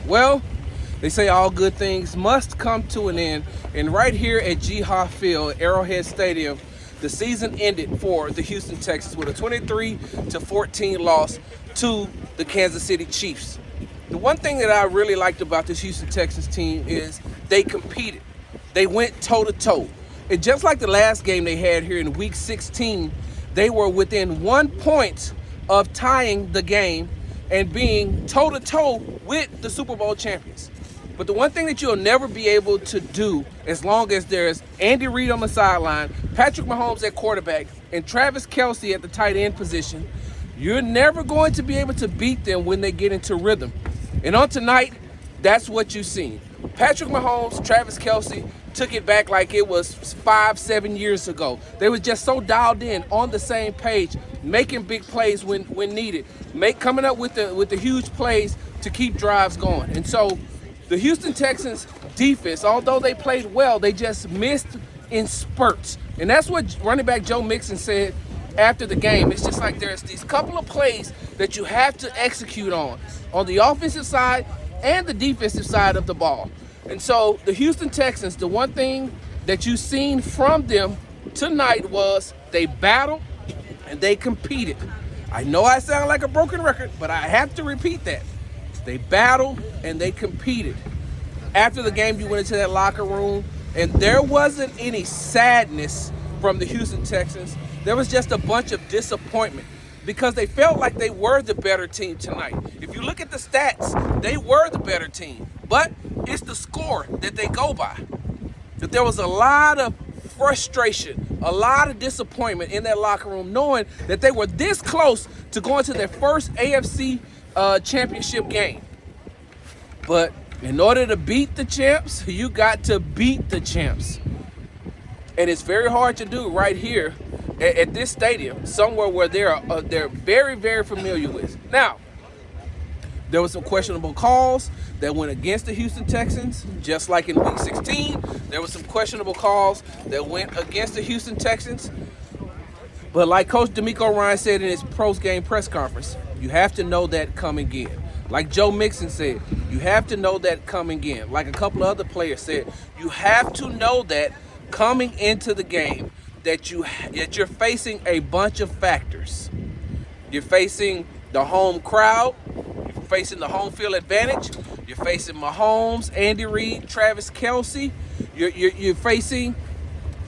Well, they say all good things must come to an end. And right here at Jihad Field, Arrowhead Stadium, the season ended for the Houston Texans with a 23-14 loss to the Kansas City Chiefs. The one thing that I really liked about this Houston Texans team is they competed. They went toe-to-toe. And just like the last game they had here in Week 16, they were within 1 point of tying the game and being toe-to-toe with the Super Bowl champions. But the one thing that you'll never be able to do as long as there's Andy Reid on the sideline, Patrick Mahomes at quarterback, and Travis Kelce at the tight end position, you're never going to be able to beat them when they get into rhythm. And on tonight, that's what you've seen. Patrick Mahomes, Travis Kelce took it back like it was 5-7 years ago. They were just so dialed in, on the same page, making big plays when needed, coming up with the huge plays to keep drives going. And so the Houston Texans defense, although they played well, they just missed in spurts. And that's what running back Joe Mixon said after the game. It's just like there's these couple of plays that you have to execute on the offensive side and the defensive side of the ball. And so the Houston Texans, the one thing that you've seen from them tonight was they battled and they competed. I know I sound like a broken record, but I have to repeat that. They battled and they competed. After the game, you went into that locker room, and there wasn't any sadness from the Houston Texans. There was just a bunch of disappointment because they felt like they were the better team tonight. If you look at the stats, they were the better team, but it's the score that they go by. That there was a lot of frustration, a lot of disappointment in that locker room, knowing that they were this close to going to their first AFC championship game. But in order to beat the champs, you got to beat the champs. And it's very hard to do right here at this stadium, somewhere where they're very, very familiar with. Now, there were some questionable calls that went against the Houston Texans, just like in Week 16. There were some questionable calls that went against the Houston Texans. But like Coach DeMeco Ryans said in his post-game press conference, you have to know that coming in. Like Joe Mixon said, you have to know that coming in. Like a couple of other players said, you have to know that coming into the game, that you're facing a bunch of factors. You're facing the home crowd. You're facing the home field advantage. You're facing Mahomes, Andy Reid, Travis Kelce. You're facing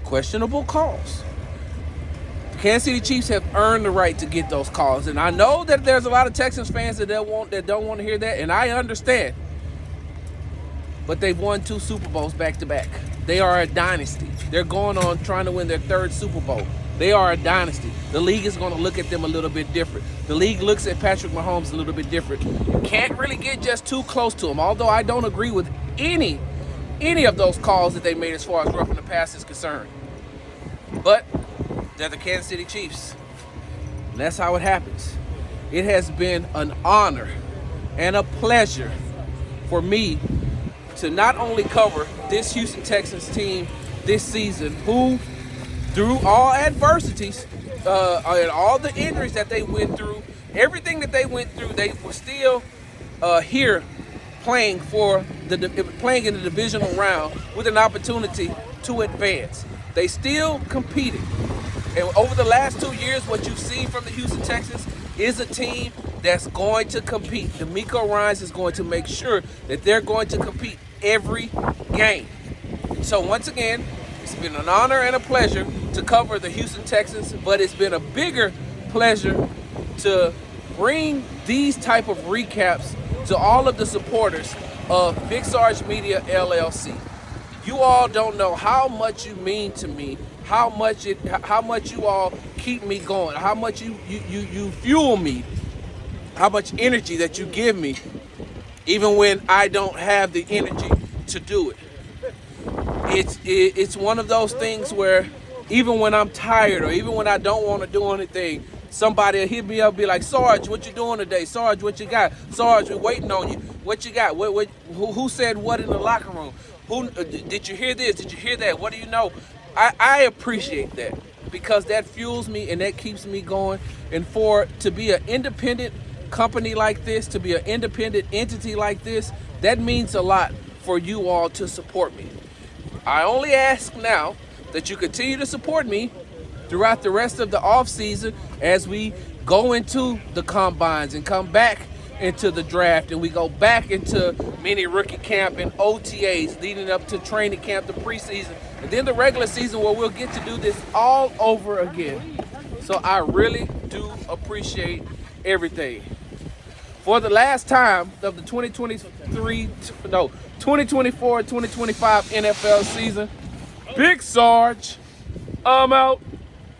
questionable calls. The Kansas City Chiefs have earned the right to get those calls. And I know that there's a lot of Texans fans that don't want to hear that, and I understand. But they've won 2 Super Bowls back-to-back. They are a dynasty. They're going on trying to win their 3rd Super Bowl. They are a dynasty. The league is going to look at them a little bit different. The league looks at Patrick Mahomes a little bit different. You can't really get just too close to him, although I don't agree with any of those calls that they made as far as roughing the pass is concerned. But they're the Kansas City Chiefs. And that's how it happens. It has been an honor and a pleasure for me to not only cover this Houston Texans team this season, who, through all adversities and all the injuries that they went through, everything that they went through, they were still here playing in the divisional round with an opportunity to advance. They still competed. And over the last 2 years, what you've seen from the Houston Texans is a team that's going to compete. DeMeco Ryans is going to make sure that they're going to compete every game. So once again, it's been an honor and a pleasure to cover the Houston Texans, but it's been a bigger pleasure to bring these type of recaps to all of the supporters of Big Sarge Media LLC. You all don't know how much you mean to me, how much you all keep me going, how much you fuel me, how much energy that you give me, even when I don't have the energy to do it. It's one of those things where even when I'm tired or even when I don't want to do anything, somebody will hit me up and be like, Sarge, what you doing today? Sarge, what you got? Sarge, we're waiting on you. What you got? Who said what in the locker room? Did you hear this? Did you hear that? What do you know? I appreciate that because that fuels me and that keeps me going. And to be an independent company like this, to be an independent entity like this, that means a lot for you all to support me. I only ask now that you continue to support me throughout the rest of the off season as we go into the combines and come back into the draft, and we go back into mini rookie camp and OTAs leading up to training camp, the preseason, and then the regular season where we'll get to do this all over again. So I really do appreciate everything. For the last time of the 2024-2025 NFL season, Big Sarge, I'm out.